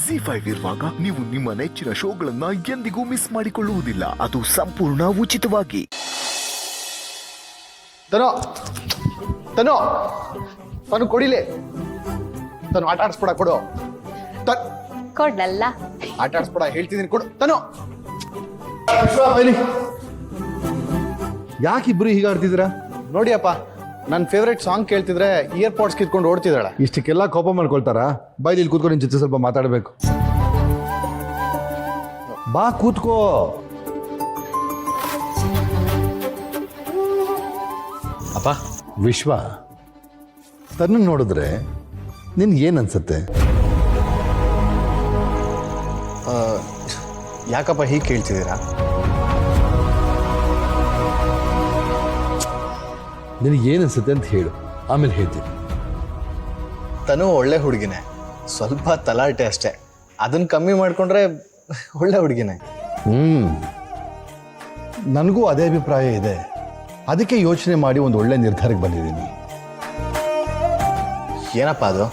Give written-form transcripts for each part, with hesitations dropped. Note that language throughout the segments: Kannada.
ZEE5 ಇರುವಾಗ ನೀವು ನಿಮ್ಮ ನೆಚ್ಚಿನ ಶೋಗಳನ್ನ ಎಂದಿಗೂ ಮಿಸ್ ಮಾಡಿಕೊಳ್ಳುವುದಿಲ್ಲ. ಅದು ಸಂಪೂರ್ಣ ಉಚಿತವಾಗಿ. ತನೋ ತನೋ ತನು ಕೊಡಿಲೆ, ತನು ಆಟ ಆಡಿಸ್ಬಿಡ, ಕೊಡು. ಕೊಡಲ್ಲ, ಆಟ ಆಡಿಸ್ಬಿಡ ಹೇಳ್ತಿದ್ದೀನಿ, ಕೊಡು ತನು. ಯಾಕಿಬ್ರು ಹೀಗೆ ಆಡ್ತಿದ್ದೀರಾ? ನೋಡಿಯಪ್ಪ, ನನ್ನ ಫೇವ್ರೆಟ್ ಸಾಂಗ್ ಕೇಳ್ತಿದ್ರೆ ಇಯರ್ಪಾಡ್ಸ್ ಕಿತ್ಕೊಂಡು ಓಡ್ತಿದ್ದಾಳೆ. ಇಷ್ಟಕ್ಕೆಲ್ಲ ಕೋಪ ಮಾಡ್ಕೊಳ್ತಾರಾ? ಬೈಲಿ ಇಲ್ಲಿ ಕೂತ್ಕೊಂಡು ನಿನ್ ಜೊತೆ ಸ್ವಲ್ಪ ಮಾತಾಡಬೇಕು. ಬಾ ಕೂತ್ಕೋ. ಅಪ್ಪ, ವಿಶ್ವ, ತನ್ನ ನೋಡಿದ್ರೆ ನಿನ್ಗೆ ಏನ್ ಅನ್ಸುತ್ತೆ? ಯಾಕಪ್ಪ ಹೀಗೆ ಕೇಳ್ತಿದ್ದೀರಾ? ನಿನಗೆ ಏನ್ ಅನ್ಸುತ್ತೆ ಅಂತ ಹೇಳು, ಆಮೇಲೆ ಹೇಳ್ತೀನಿ. ತನು ಒಳ್ಳೆ ಹುಡುಗಿನೇ, ಸ್ವಲ್ಪ ತಲಾಟೆ ಅಷ್ಟೇ. ಅದನ್ನ ಕಮ್ಮಿ ಮಾಡ್ಕೊಂಡ್ರೆ ಒಳ್ಳೆ ಹುಡುಗಿನೇ. ನನಗೂ ಅದೇ ಅಭಿಪ್ರಾಯ ಇದೆ. ಅದಕ್ಕೆ ಯೋಚನೆ ಮಾಡಿ ಒಂದು ಒಳ್ಳೆ ನಿರ್ಧಾರಕ್ಕೆ ಬಂದಿದ್ದೀನಿ. ಏನಪ್ಪ ಅದು?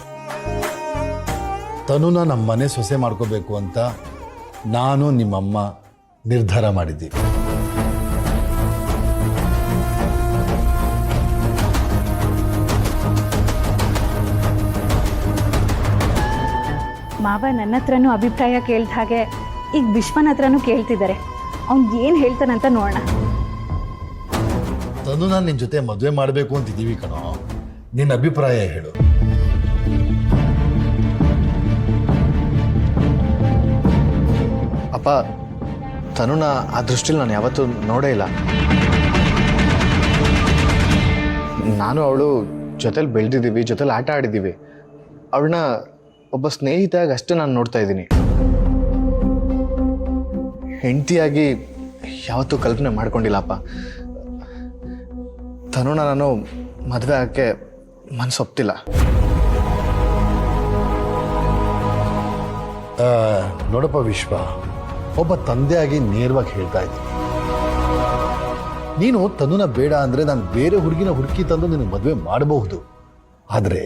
ತನುನ ನಮ್ಮ ಮನೆ ಸೊಸೆ ಮಾಡ್ಕೋಬೇಕು ಅಂತ ನಾನು ನಿಮ್ಮಮ್ಮ ನಿರ್ಧಾರ ಮಾಡಿದ್ದೀವಿ. ಮಾವ ನನ್ನ ಹತ್ರನೂ ಅಭಿಪ್ರಾಯ ಕೇಳ್ದ ಹಾಗೆ ಈಗ ವಿಶ್ವನ ಹತ್ರನೂ ಕೇಳ್ತಿದ್ದಾರೆ. ಅವ್ನು ಏನು ಹೇಳ್ತಾನಂತ ನೋಡೋಣ. ತನುನ ನಿನ್ನ ಜೊತೆ ಮದುವೆ ಮಾಡಬೇಕು ಅಂತಿದ್ದೀವಿ ಕಣೋ. ನಿನ್ನ ಅಭಿಪ್ರಾಯ ಹೇಳು. ಅಪ್ಪ, ತನುನ ಆ ದೃಷ್ಟಿಲಿ ನಾನು ಯಾವತ್ತೂ ನೋಡೇ ಇಲ್ಲ. ನಾನು ಅವಳು ಜೊತೆಲಿ ಬೆಳೆದಿದ್ದೀವಿ, ಜೊತೆಲಿ ಆಟ ಆಡಿದ್ದೀವಿ. ಅವಳನ್ನ ಒಬ್ಬ ಸ್ನೇಹಿತಾಗಿ ಅಷ್ಟೇ ನಾನು ನೋಡ್ತಾ ಇದ್ದೀನಿ. ಹೆಂಡತಿಯಾಗಿ ಯಾವತ್ತೂ ಕಲ್ಪನೆ ಮಾಡ್ಕೊಂಡಿಲ್ಲಪ್ಪ. ತನುನ ನಾನು ಮದುವೆ ಆಗೋಕ್ಕೆ ಮನಸ್ಸೊಪ್ತಿಲ್ಲ. ನೋಡಪ್ಪ ವಿಶ್ವ, ಒಬ್ಬ ತಂದೆಯಾಗಿ ನೇರವಾಗಿ ಹೇಳ್ತಾ ಇದ್ದೀನಿ. ನೀನು ತನುನ ಬೇಡ ಅಂದರೆ ನಾನು ಬೇರೆ ಹುಡುಗಿನ ಹುಡುಕಿ ತಂದು ನಿನಗೆ ಮದುವೆ ಮಾಡಬಹುದು. ಆದರೆ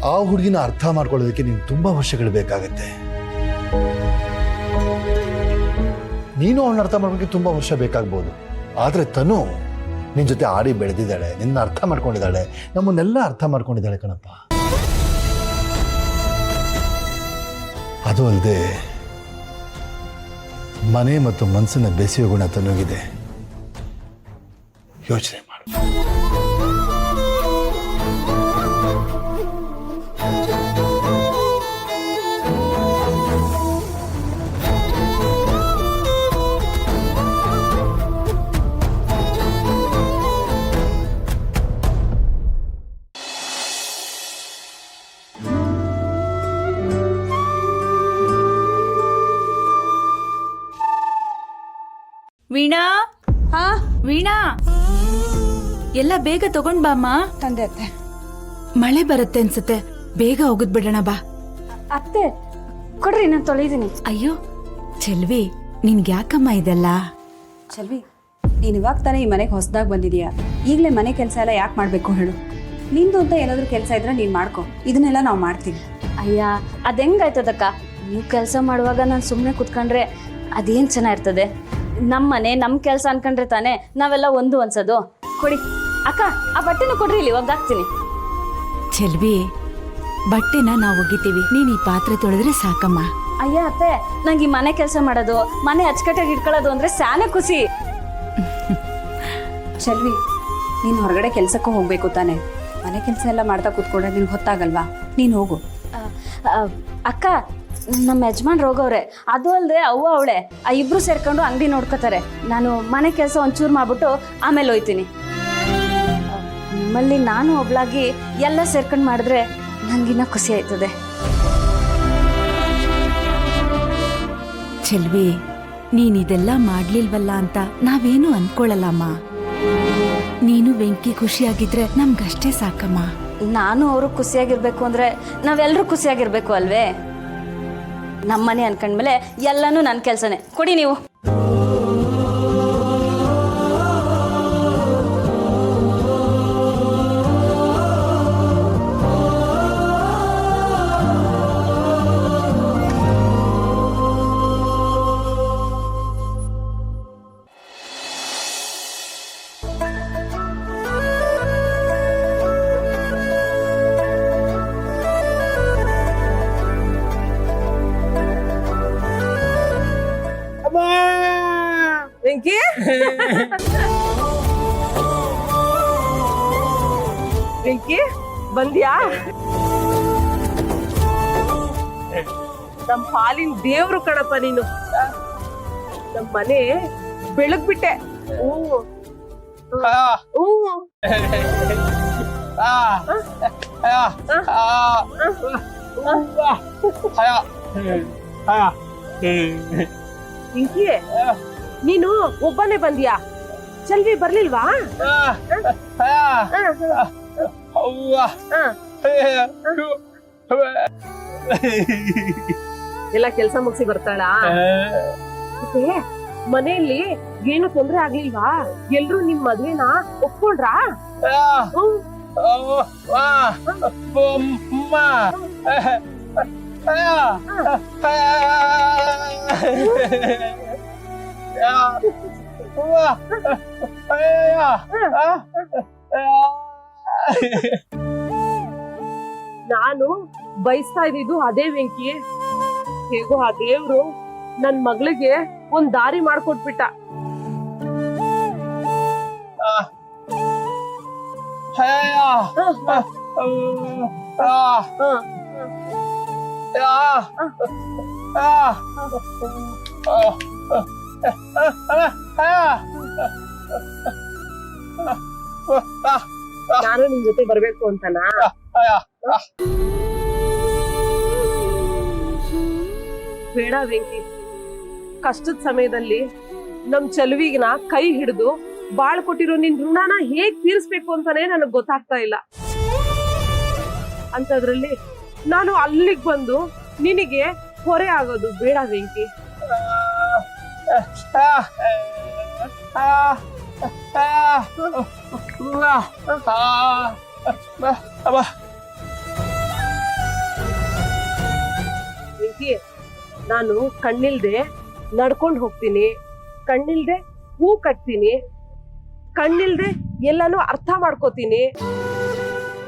ಆ ಹುಡುಗಿನ ಅರ್ಥ ಮಾಡ್ಕೊಳ್ಳೋದಕ್ಕೆ ನೀನು ತುಂಬ ವರ್ಷಗಳು ಬೇಕಾಗತ್ತೆ. ನೀನು ಅವನ್ನ ಅರ್ಥ ಮಾಡೋದಕ್ಕೆ ತುಂಬ ವರ್ಷ ಬೇಕಾಗ್ಬೋದು. ಆದರೆ ತನು ನಿನ್ನ ಜೊತೆ ಆಡಿ ಬೆಳೆದಿದ್ದಾಳೆ, ನಿನ್ನ ಅರ್ಥ ಮಾಡ್ಕೊಂಡಿದ್ದಾಳೆ, ನಮ್ಮನ್ನೆಲ್ಲ ಅರ್ಥ ಮಾಡ್ಕೊಂಡಿದ್ದಾಳೆ ಕಣಪ್ಪ. ಅದು ಅಲ್ಲದೆ ಮನೆ ಮತ್ತು ಮನಸ್ಸನ್ನ ಬೆಸೆಯೋ ಗುಣ ತನಗಿದೆ. ಯೋಚನೆ ಮಾಡು. ವೀಣಾ, ಹಾ ವೀಣಾ, ಎಲ್ಲ ಬೇಗ ತಗೊಂಡ್ ಬಾಮ್ಮ. ತಂದೆ ಅತ್ತೆ. ಮಳೆ ಬರುತ್ತೆ ಅನ್ಸುತ್ತೆ, ಬೇಗ ಹೋಗುದ್ ಬಿಡೋಣ ಬಾ. ಅತ್ತೆ ಕೊಡ್ರಿ, ನಾನು ತೊಳಿದೀನಿ. ಅಯ್ಯೋ ಚೆಲ್ವಿ, ನಿನ್ಗೆ ಯಾಕಮ್ಮ ಇದೆಲ್ಲ? ಚಲ್ವಿ, ನೀನು ಇವಾಗ ತಾನೇ ಈ ಮನೆಗೆ ಹೊಸದಾಗಿ ಬಂದಿದೀಯಾ. ಈಗಲೇ ಮನೆ ಕೆಲಸ ಎಲ್ಲ ಯಾಕೆ ಮಾಡಬೇಕು ಹೇಳು? ನಿಂದು ಅಂತ ಏನಾದರೂ ಕೆಲಸ ಇದ್ರೆ ನೀನು ಮಾಡ್ಕೊ, ಇದನ್ನೆಲ್ಲ ನಾವು ಮಾಡ್ತೀವಿ. ಅಯ್ಯ, ಅದು ಹೆಂಗಾಯ್ತದಕ್ಕ? ನೀವು ಕೆಲಸ ಮಾಡುವಾಗ ನಾನು ಸುಮ್ಮನೆ ಕುತ್ಕೊಂಡ್ರೆ ಅದೇನು ಚೆನ್ನಾಗಿರ್ತದೆ? ನಮ್ಮ ಮನೆ ನಮ್ಮ ಕೆಲಸ ಅನ್ಕೊಂಡ್ರೆ ತಾನೇ ನಾವೆಲ್ಲ ಒಂದು ಅನ್ಸೋದು. ಕೊಡಿ ಅಕ್ಕ, ಆ ಬಟ್ಟೆನೂ ಕೊಡ್ರಿ, ಇಲ್ಲಿ ಒಗ್ದಾಕ್ತೀನಿ. ಚೆಲ್ವಿ, ಬಟ್ಟೆನ ನಾವು ಒಗಿತೀವಿ, ನೀನ್ ಈ ಪಾತ್ರೆ ತೊಳೆದ್ರೆ ಸಾಕಮ್ಮ. ಅಯ್ಯ ಅತ್ತೆ, ನಂಗೆ ಈ ಮನೆ ಕೆಲಸ ಮಾಡೋದು, ಮನೆ ಅಚ್ಚುಕಟ್ಟಾಗಿ ಇಟ್ಕೊಳ್ಳೋದು ಅಂದ್ರೆ ಸ್ಯಾನೆ ಖುಷಿ. ಚಲ್ವಿ, ನೀನು ಹೊರಗಡೆ ಕೆಲಸಕ್ಕೂ ಹೋಗ್ಬೇಕು ತಾನೆ. ಮನೆ ಕೆಲಸ ಎಲ್ಲ ಮಾಡ್ತಾ ಕೂತ್ಕೊಂಡ್ರೆ ನಿನ್ಗೆ ಹೊತ್ತಾಗಲ್ವಾ? ನೀನು ಹೋಗು. ಅಕ್ಕ, ನಮ್ಮ ಯಜಮಾನ್ ಹೋಗವ್ರೆ. ಅದು ಅಲ್ಲದೆ ಅವ್ವ ಅವಳೆ ಆ ಇಬ್ರು ಸೇರ್ಕೊಂಡು ಅಂಗಡಿ ನೋಡ್ಕೋತಾರೆ. ನಾನು ಮನೆ ಕೆಲಸ ಒಂಚೂರು ಮಾಡ್ಬಿಟ್ಟು ಆಮೇಲೆ ಹೋಯ್ತೀನಿ. ನಿಮ್ಮಲ್ಲಿ ನಾನು ಒಬ್ಳಾಗಿ ಎಲ್ಲ ಸೇರ್ಕೊಂಡು ಮಾಡಿದ್ರೆ ನಂಗಿನ್ನ ಖುಷಿ ಆಯ್ತದೆ. ಚೆಲ್ವಿ, ನೀನ್ ಇದೆಲ್ಲ ಮಾಡ್ಲಿಲ್ವಲ್ಲ ಅಂತ ನಾವೇನು ಅನ್ಕೊಳಲ್ಲಮ್ಮ. ನೀನು ವೆಂಕಿ ಖುಷಿಯಾಗಿದ್ರೆ ನಮ್ಗಷ್ಟೇ ಸಾಕಮ್ಮ. ನಾನು ಅವರು ಖುಷಿಯಾಗಿರ್ಬೇಕು ಅಂದ್ರೆ ನಾವೆಲ್ಲರೂ ಖುಷಿಯಾಗಿರ್ಬೇಕು ಅಲ್ವೇ? ನಮ್ಮನೆ ಅನ್ಕೊಂಡ್ಮೇಲೆ ಎಲ್ಲನೂ ನನ್ನ ಕೆಲಸನೇ. ಕೊಡಿ ನೀವು. ವೆಂಕಿ ಬಂದ್ಯಾ? ನಮ್ ಪಾಲಿನ ದೇವ್ರು ಕಣಪ್ಪ ನೀನು. ನಮ್ ಮನೆ ಬೆಳಗ್ಬಿಟ್ಟೆ. ವೆಂಕಿ ನೀನು ಒಬ್ಬನೇ ಬಂದ್ಯಾ? ಚಲ್ವಿ ಬರ್ಲಿಲ್ವಾ? ಎಲ್ಲ ಕೆಲ್ಸ ಮುಗಿಸಿ ಬರ್ತಾಳ? ಮತ್ತೆ ಮನೆಯಲ್ಲಿ ಏನು ತೊಂದ್ರೆ ಆಗ್ಲಿಲ್ವಾ? ಎಲ್ರು ನಿಮ್ ಮದ್ವೆನ ಒಪ್ಕೊಂಡ್ರಾ? ನಾನು ಬಯಸ್ತಾ ಇದ್ದಿದ್ದು ಅದೇ ವೆಂಕಿ. ಹೇಗೋ ಆ ದೇವ್ರು ನನ್ ಮಗಳಿಗೆ ಒಂದ್ ದಾರಿ ಮಾಡ್ಕೊಟ್ಬಿಟ್ಟ. ನಾನು ನಿನ್ ಜೊತೆ ಬರ್ಬೇಕು ಅಂತನಾ? ಬೇಡ ವೆಂಕಿ, ಕಷ್ಟದ ಸಮಯದಲ್ಲಿ ನಮ್ ಚಲುವಿನ ಕೈ ಹಿಡಿದು ಬಾಳ್ ಕೊಟ್ಟಿರೋ ನಿನ್ ಋಣನ ಹೇಗ್ ತೀರಿಸ್ಬೇಕು ಅಂತಾನೆ ನನಗ್ ಗೊತ್ತಾಗ್ತಾ ಇಲ್ಲ. ಅಂತದ್ರಲ್ಲಿ ನಾನು ಅಲ್ಲಿಗ್ ಬಂದು ನಿನಗೆ ಹೊರೆ ಆಗೋದು ಬೇಡ ವೆಂಕಿ. ವೆಂಕಿ, ನಾನು ಕಣ್ಣಿಲ್ದೆ ನಡ್ಕೊಂಡು ಹೋಗ್ತೀನಿ, ಕಣ್ಣಿಲ್ದೆ ಹೂ ಕಟ್ತೀನಿ, ಕಣ್ಣಿಲ್ದೆ ಎಲ್ಲಾನು ಅರ್ಥ ಮಾಡ್ಕೋತೀನಿ.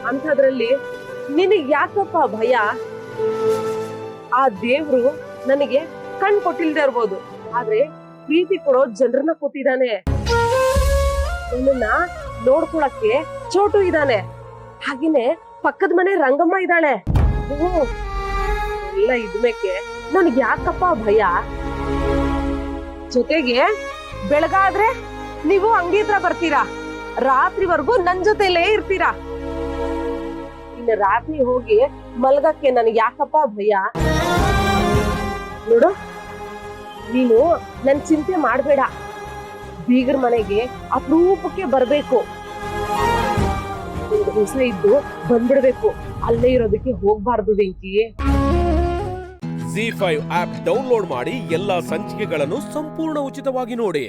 ಅಂಥದ್ರಲ್ಲಿ ನಿನಗ್ ಯಾಕಪ್ಪ ಭಯ? ಆ ದೇವ್ರು ನನಗೆ ಕಣ್ ಕೊಟ್ಟಿಲ್ದೆ ಇರ್ಬೋದು, ಆದ್ರೆ ಪ್ರೀತಿ ಕೊಡೋ ಜನರನ್ನ ಕೊಟ್ಟಿದ್ದಾನೆ. ನನ್ನನ್ನ ನೋಡ್ಕೊಳಕ್ಕೆ ಚೋಟು ಇದ್ದಾನೆ, ಹಾಗೇನೆ ಪಕ್ಕದ ಮನೆ ರಂಗಮ್ಮ ಇದ್ದಾಳೆ. ಎಲ್ಲ ಇದ್ಮೇಕೆ ನನಗ್ ಯಾಕಪ್ಪ ಭಯ? ಜೊತೆಗೆ ಬೆಳಗಾದ್ರೆ ನೀವು ಅಂಗಿ ಹತ್ರ ಬರ್ತೀರಾ, ರಾತ್ರಿವರೆಗೂ ನನ್ ಜೊತೆಲೇ ಇರ್ತೀರಾ. ಇನ್ನು ರಾತ್ರಿ ಹೋಗಿ ಮಲ್ಗಕ್ಕೆ ನನಗೆ ಯಾಕಪ್ಪ ಭಯ? ನೋಡು, ನೀನು ನನ್ ಚಿಂತೆ ಮಾಡ್ಬೇಡ. ಬೀಗರ ಮನೆಗೆ ಅಪರೂಪಕ್ಕೆ ಬರ್ಬೇಕು, ಒಂದು ದಿವಸ ಇದ್ದು ಬಂದ್ಬಿಡ್ಬೇಕು, ಅಲ್ಲೇ ಇರೋದಕ್ಕೆ ಹೋಗ್ಬಾರ್ದು ವೆಂಕಿ. ZEE5 ಆಪ್ ಡೌನ್ಲೋಡ್ ಮಾಡಿ ಎಲ್ಲಾ ಸಂಚಿಕೆಗಳನ್ನು ಸಂಪೂರ್ಣ ಉಚಿತವಾಗಿ ನೋಡಿ.